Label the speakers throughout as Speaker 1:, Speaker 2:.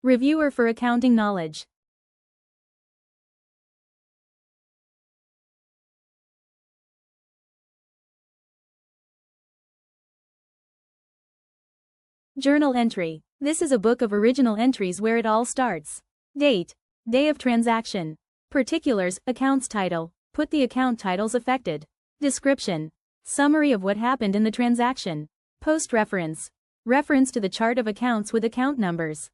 Speaker 1: Reviewer for accounting knowledge. Journal entry. This is a book of original entries where it all starts. Date. Day of transaction. Particulars, accounts title. Put the account titles affected. Description. Summary of what happened in the transaction. Post reference. Reference to the chart of accounts with account numbers.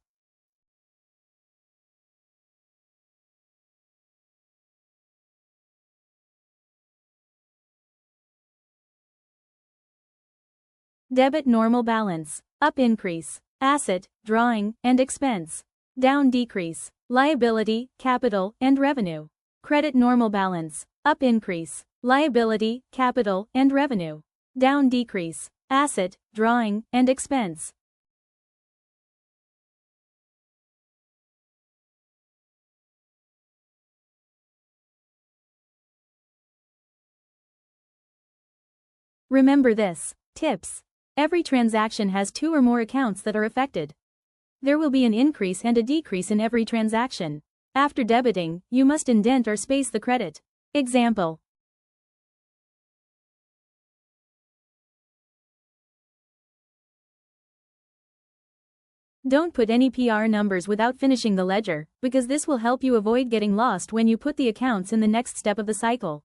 Speaker 1: Debit normal balance. Up increase. Asset, drawing, and expense. Down decrease. Liability, capital, and revenue. Credit normal balance. Up increase. Liability, capital, and revenue. Down decrease. Asset, drawing, and expense. Remember this. Tips. Every transaction has 2 or more accounts that are affected. There will be an increase and a decrease in every transaction. After debiting, you must indent or space the credit. Example. Don't put any PR numbers without finishing the ledger, because this will help you avoid getting lost when you put the accounts in the next step of the cycle.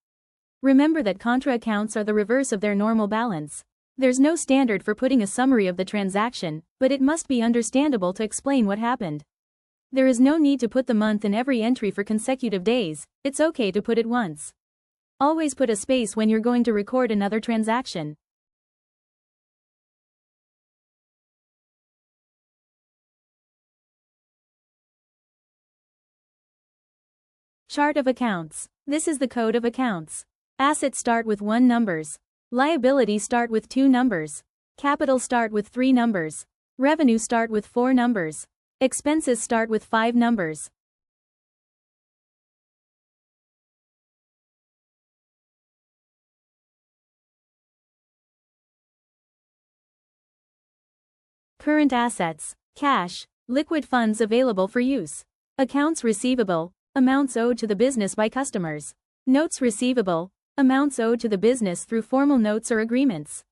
Speaker 1: Remember that contra accounts are the reverse of their normal balance. There's no standard for putting a summary of the transaction, but it must be understandable to explain what happened. There is no need to put the month in every entry for consecutive days, it's okay to put it once. Always put a space when you're going to record another transaction. Chart of accounts. This is the code of accounts. Assets start with 1 numbers. Liabilities start with 2 numbers. Capital start with 3 numbers. Revenue start with 4 numbers. Expenses start with 5 numbers. Current assets. Cash. Liquid funds available for use. Accounts receivable. Amounts owed to the business by customers. Notes receivable. Amounts owed to the business through formal notes or agreements.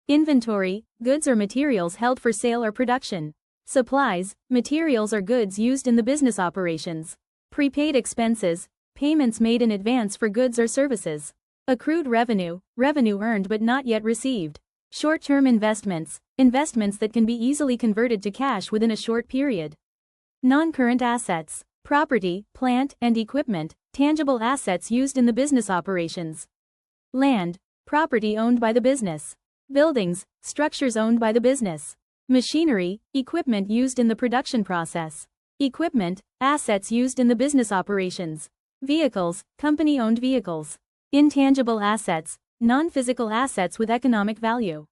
Speaker 1: Inventory, goods or materials held for sale or production. Supplies, materials or goods used in the business operations. Prepaid expenses, payments made in advance for goods or services. Accrued revenue, revenue earned but not yet received. Short-term investments, investments that can be easily converted to cash within a short period. Non-current assets, property, plant, and equipment, tangible assets used in the business operations. Land, property owned by the business. Buildings, structures owned by the business. Machinery, equipment used in the production process. Equipment, assets used in the business operations. Vehicles, company-owned vehicles. Intangible assets, non-physical assets with economic value.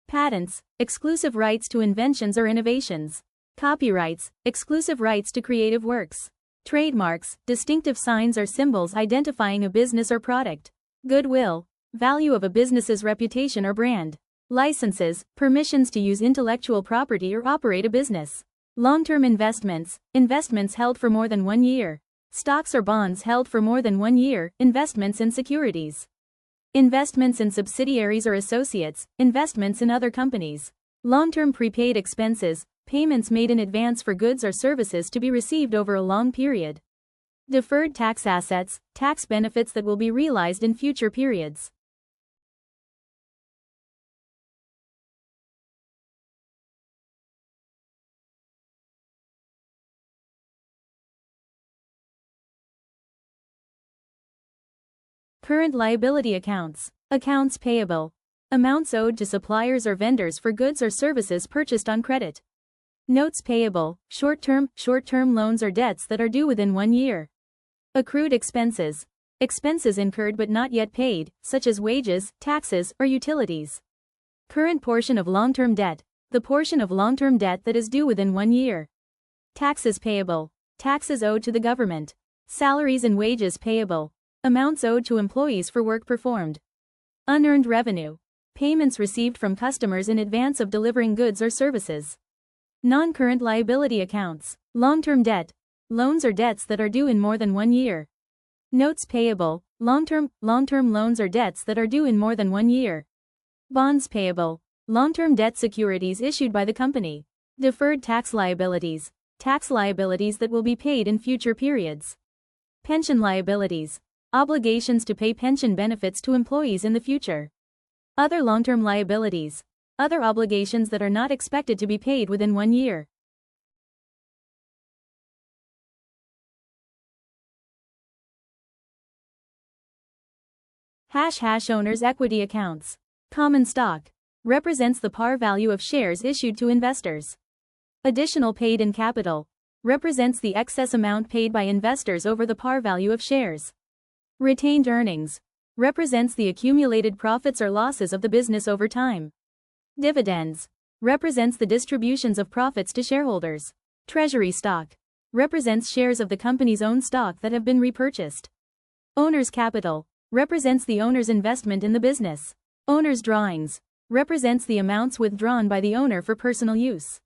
Speaker 1: Patents, exclusive rights to inventions or innovations. Copyrights, exclusive rights to creative works. Trademarks, distinctive signs or symbols identifying a business or product. Goodwill, value of a business's reputation or brand. Licenses, permissions to use intellectual property or operate a business. Long-term investments, investments held for more than 1 year. Stocks or bonds held for more than 1 year, investments in securities. Investments in subsidiaries or associates, investments in other companies. Long-term prepaid expenses, payments made in advance for goods or services to be received over a long period. Deferred tax assets, tax benefits that will be realized in future periods. Current liability accounts. Accounts payable. Amounts owed to suppliers or vendors for goods or services purchased on credit. Notes payable. Short-term loans or debts that are due within 1 year. Accrued expenses. Expenses incurred but not yet paid, such as wages, taxes, or utilities. Current portion of long-term debt. The portion of long-term debt that is due within 1 year. Taxes payable. Taxes owed to the government. Salaries and wages payable. Amounts owed to employees for work performed. Unearned revenue. Payments received from customers in advance of delivering goods or services. Non-current liability accounts. Long-term debt. Loans or debts that are due in more than 1 year. Notes payable. Long-term loans or debts that are due in more than 1 year. Bonds payable. Long-term debt securities issued by the company. Deferred tax liabilities. Tax liabilities that will be paid in future periods. Pension liabilities. Obligations to pay pension benefits to employees in the future. Other long-term liabilities. Other obligations that are not expected to be paid within 1 year. Owners' equity accounts. Common stock. Represents the par value of shares issued to investors. Additional paid-in capital. Represents the excess amount paid by investors over the par value of shares. Retained earnings. Represents the accumulated profits or losses of the business over time. Dividends. Represents the distributions of profits to shareholders. Treasury stock. Represents shares of the company's own stock that have been repurchased. Owner's capital. Represents the owner's investment in the business. Owner's drawings. Represents the amounts withdrawn by the owner for personal use.